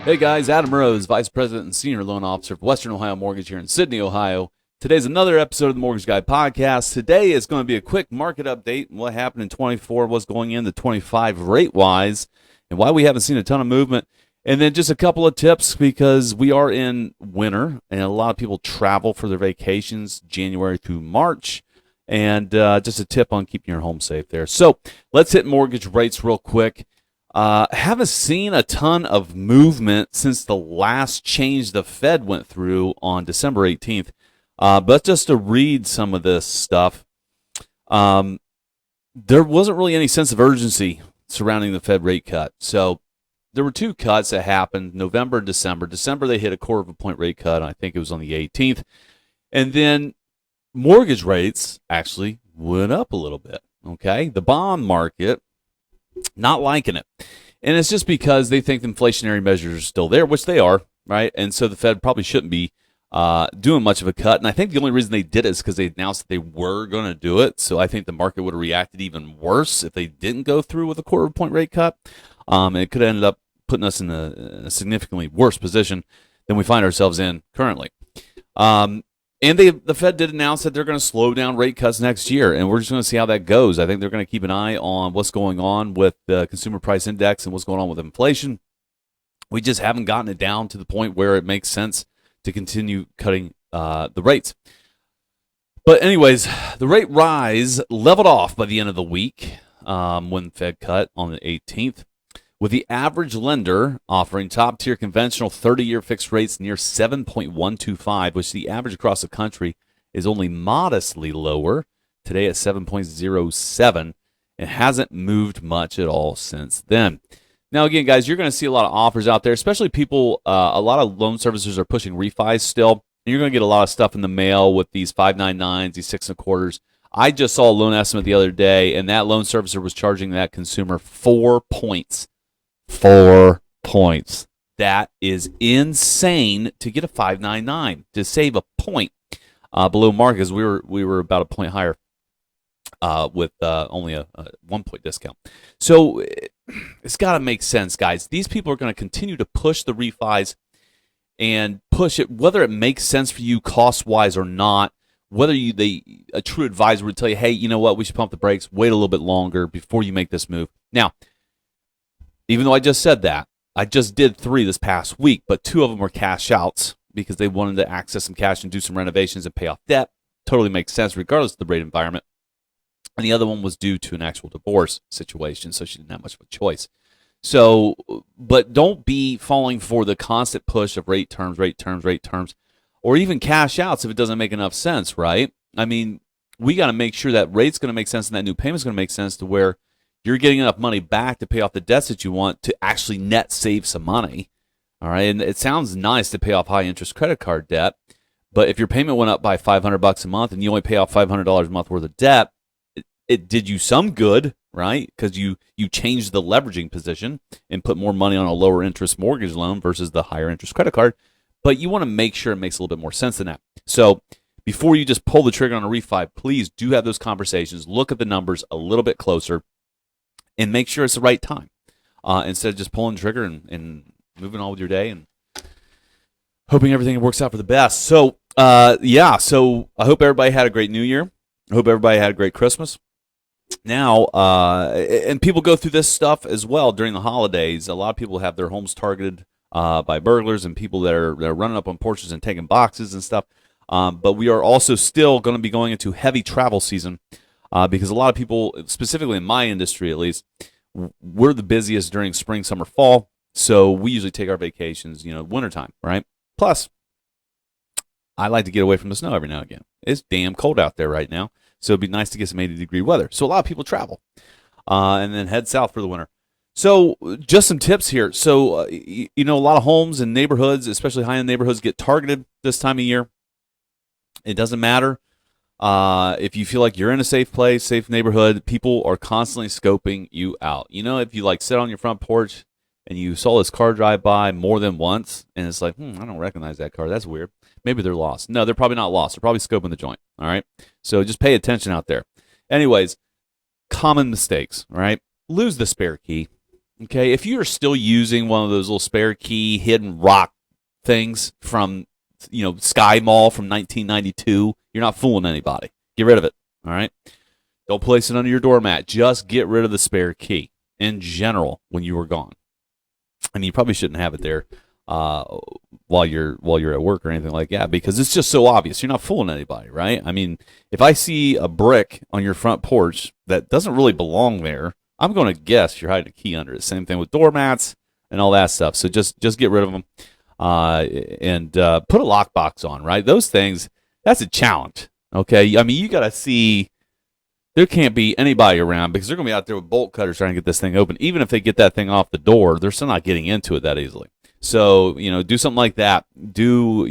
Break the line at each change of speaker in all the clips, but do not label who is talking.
Hey guys, Adam Rose, Vice President and Senior Loan Officer for Western Ohio Mortgage here in Sydney, Ohio. Today's another episode of the Mortgage Guy Podcast. Today is going to be a quick market update on what happened in 24, what's going into 25 rate-wise, and why we haven't seen a ton of movement. And then just a couple of tips because we are in winter and a lot of people travel for their vacations January through March. And just a tip on keeping your home safe there. So let's hit mortgage rates real quick. Haven't seen a ton of movement since the last change the Fed went through on December 18th. But just to read some of this stuff, there wasn't really any sense of urgency surrounding the Fed rate cut. So there were two cuts that happened, November and December. December, they hit a quarter of a point rate cut. I think it was on the 18th. And then mortgage rates actually went up a little bit. Okay, the bond market, not liking it. And it's just because they think the inflationary measures are still there, which they are, right? And so the Fed probably shouldn't be doing much of a cut. And I think the only reason they did it is because they announced that they were going to do it. So I think the market would have reacted even worse if they didn't go through with a quarter of a point rate cut. And it could have ended up putting us in a significantly worse position than we find ourselves in currently. And the Fed did announce that they're going to slow down rate cuts next year, and we're just going to see how that goes. I think they're going to keep an eye on what's going on with the consumer price index and what's going on with inflation. We just haven't gotten it down to the point where it makes sense to continue cutting the rates. But anyways, the rate rise leveled off by the end of the week when the Fed cut on the 18th. With the average lender offering top-tier conventional 30-year fixed rates near 7.125, which the average across the country is only modestly lower, today at 7.07, and hasn't moved much at all since then. Now, again, guys, you're going to see a lot of offers out there, especially people, a lot of loan servicers are pushing refis still. And you're going to get a lot of stuff in the mail with these 5.99s, these 6.25s. I just saw a loan estimate the other day, and that loan servicer was charging that consumer 4 points. 4 points. That is insane to get a 5.99 to save a point below market, because we were about a point higher with only a 1 point discount. So it's got to make sense, guys. These people are going to continue to push the refis and push it, whether it makes sense for you cost wise or not. Whether a true advisor would tell you, hey, you know what, we should pump the brakes, wait a little bit longer before you make this move. Now, even though I just said that, I just did 3 this past week, but 2 of them were cash outs because they wanted to access some cash and do some renovations and pay off debt. Totally makes sense regardless of the rate environment. And the other one was due to an actual divorce situation, so she didn't have much of a choice. So, but don't be falling for the constant push of rate terms, or even cash outs if it doesn't make enough sense, right? I mean, we got to make sure that rate's going to make sense and that new payment's going to make sense to where you're getting enough money back to pay off the debts that you want to actually net save some money. All right, and it sounds nice to pay off high interest credit card debt, but if your payment went up by $500 a month and you only pay off $500 a month worth of debt, it did you some good, right? Because you changed the leveraging position and put more money on a lower interest mortgage loan versus the higher interest credit card. But you want to make sure it makes a little bit more sense than that. So before you just pull the trigger on a refi, please do have those conversations. Look at the numbers a little bit closer and make sure it's the right time instead of just pulling the trigger and moving on with your day and hoping everything works out for the best. So, so I hope everybody had a great New Year. I hope everybody had a great Christmas. Now, and people go through this stuff as well during the holidays. A lot of people have their homes targeted by burglars and people that are running up on porches and taking boxes and stuff. But we are also still going to be going into heavy travel season. Because a lot of people, specifically in my industry at least, we're the busiest during spring, summer, fall. So we usually take our vacations, wintertime, right? Plus, I like to get away from the snow every now and again. It's damn cold out there right now. So it'd be nice to get some 80-degree weather. So a lot of people travel and then head south for the winter. So just some tips here. So, a lot of homes and neighborhoods, especially high-end neighborhoods, get targeted this time of year. It doesn't matter. If you feel like you're in a safe place, safe neighborhood, people are constantly scoping you out. If you sit on your front porch and you saw this car drive by more than once and it's like, I don't recognize that car. That's weird. Maybe they're lost. No, they're probably not lost. They're probably scoping the joint. All right. So just pay attention out there. Anyways, common mistakes, all right? Lose the spare key. Okay, if you are still using one of those little spare key hidden rock things from, Sky Mall from 1992, you're not fooling anybody. Get rid of it. All right. Don't place it under your doormat. Just get rid of the spare key in general when you were gone. I mean, you probably shouldn't have it there while you're at work or anything like that, because it's just so obvious. You're not fooling anybody, right? I mean, if I see a brick on your front porch that doesn't really belong there, I'm going to guess you're hiding a key under it. Same thing with doormats and all that stuff. So just get rid of them and put a lockbox on, right? Those things, that's a challenge. Okay, I mean, you got to see. There can't be anybody around because they're going to be out there with bolt cutters trying to get this thing open. Even if they get that thing off the door, they're still not getting into it that easily. So, do something like that. Do,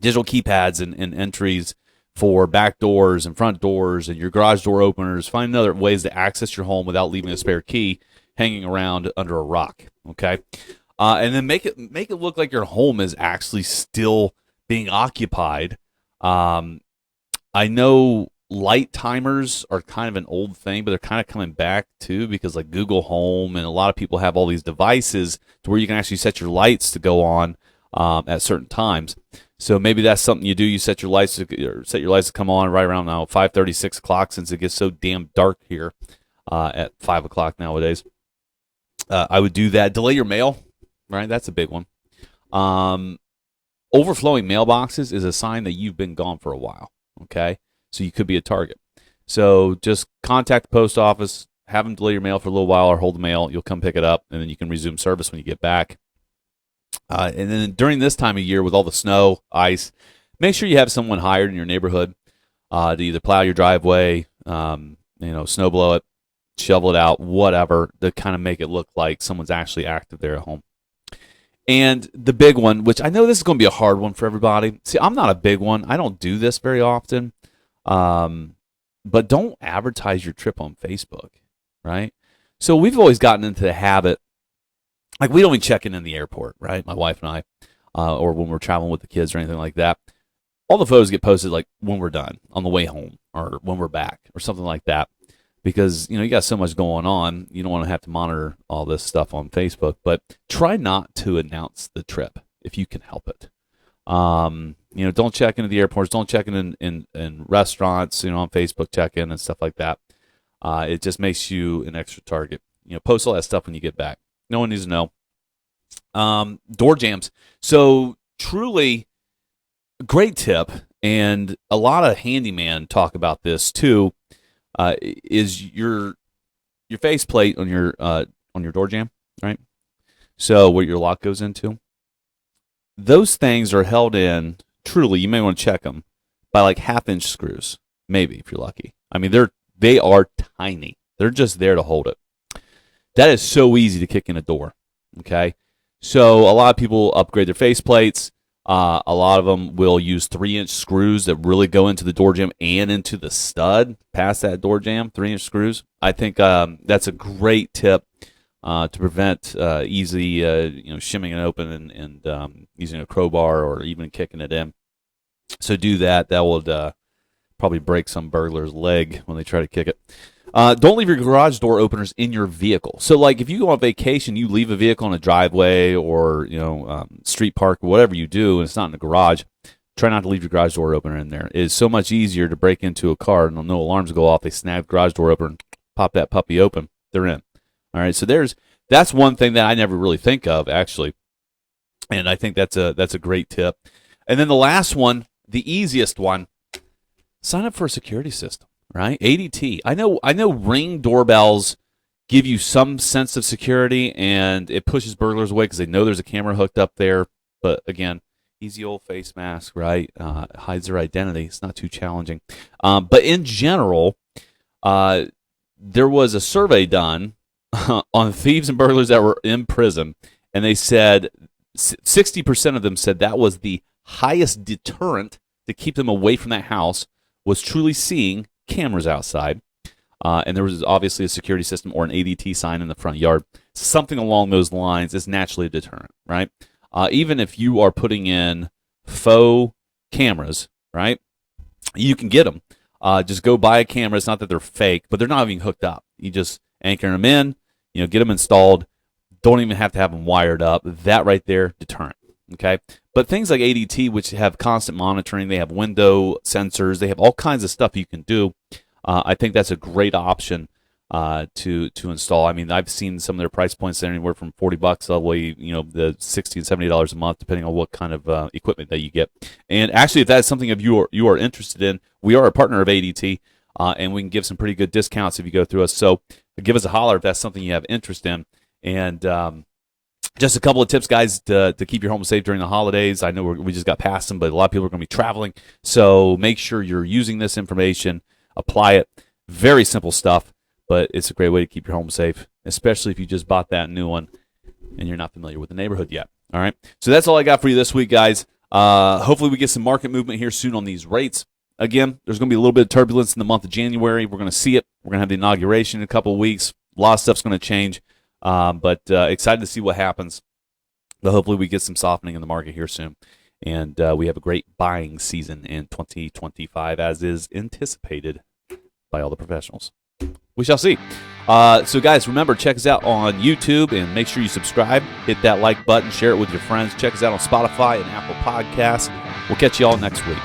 digital keypads and entries for back doors and front doors and your garage door openers. Find other ways to access your home without leaving a spare key hanging around under a rock. Okay. And then make it look like your home is actually still being occupied. I know light timers are kind of an old thing, but they're kind of coming back too, because like Google Home and a lot of people have all these devices to where you can actually set your lights to go on at certain times. So maybe that's something you do. You set your lights to come on right around now 5:30, 6 o'clock, since it gets so damn dark here at 5 o'clock nowadays. I would do that. Delay your mail, right? That's a big one. Overflowing mailboxes is a sign that you've been gone for a while. Okay. So you could be a target. So just contact the post office, have them delay your mail for a little while or hold the mail. You'll come pick it up, and then you can resume service when you get back. And then during this time of year with all the snow, ice, make sure you have someone hired in your neighborhood to either plow your driveway, snow blow it, shovel it out, whatever, to kind of make it look like someone's actually active there at home. And the big one, which I know this is going to be a hard one for everybody. See, I'm not a big one. I don't do this very often. But don't advertise your trip on Facebook, right? So we've always gotten into the habit, like we don't even check in the airport, right? My wife and I, or when we're traveling with the kids or anything like that. All the photos get posted like when we're done, on the way home, or when we're back, or something like that. Because, you got so much going on, you don't want to have to monitor all this stuff on Facebook. But try not to announce the trip if you can help it. Don't check into the airports. Don't check in restaurants, on Facebook check-in and stuff like that. It just makes you an extra target. Post all that stuff when you get back. No one needs to know. Door jams. So truly great tip, and a lot of handyman talk about this too, is your faceplate on your door jamb, right? So where your lock goes into. Those things are held in, truly, you may want to check them, by like 1/2-inch screws, maybe, if you're lucky. I mean, they are tiny. They're just there to hold it. That is so easy to kick in a door, okay? So a lot of people upgrade their faceplates. A lot of them will use 3-inch screws that really go into the door jamb and into the stud, past that door jamb, 3-inch screws. I think that's a great tip. To prevent easy, shimming it open and using a crowbar or even kicking it in. So do that. That will probably break some burglar's leg when they try to kick it. Don't leave your garage door openers in your vehicle. So, like, if you go on vacation, you leave a vehicle in a driveway or street park or whatever you do, and it's not in the garage. Try not to leave your garage door opener in there. It is so much easier to break into a car and no alarms go off. They snag the garage door open and pop that puppy open. They're in. All right, so that's one thing that I never really think of, actually, and I think that's a great tip. And then the last one, the easiest one, sign up for a security system, right? ADT. I know Ring doorbells give you some sense of security, and it pushes burglars away because they know there's a camera hooked up there. But again, easy old face mask, right? Hides their identity. It's not too challenging. But in general, there was a survey done on thieves and burglars that were in prison, and they said 60% of them said that was the highest deterrent to keep them away from that house, was truly seeing cameras outside. And there was obviously a security system or an ADT sign in the front yard. Something along those lines is naturally a deterrent, right? Even if you are putting in faux cameras, right? You can get them. Just go buy a camera. It's not that they're fake, but they're not even hooked up. You just anchor them in. get them installed. Don't even have to have them wired up. That right there, deterrent. Okay, but things like ADT, which have constant monitoring, they have window sensors, they have all kinds of stuff you can do. I think that's a great option to install. I mean, I've seen some of their price points there anywhere from $40 all the way, the $60 and $70 a month, depending on what kind of equipment that you get. And actually, if that's something you are interested in, we are a partner of ADT, and we can give some pretty good discounts if you go through us. So give us a holler if that's something you have interest in. And just a couple of tips, guys, to keep your home safe during the holidays. I know we just got past them, but a lot of people are going to be traveling. So make sure you're using this information, apply it. Very simple stuff, but it's a great way to keep your home safe, especially if you just bought that new one and you're not familiar with the neighborhood yet. All right. So that's all I got for you this week, guys. Hopefully we get some market movement here soon on these rates. Again, there's going to be a little bit of turbulence in the month of January. We're going to see it. We're going to have the inauguration in a couple of weeks. A lot of stuff's going to change. But excited to see what happens. But hopefully we get some softening in the market here soon. And we have a great buying season in 2025, as is anticipated by all the professionals. We shall see. So, guys, remember, check us out on YouTube and make sure you subscribe. Hit that like button. Share it with your friends. Check us out on Spotify and Apple Podcasts. We'll catch you all next week.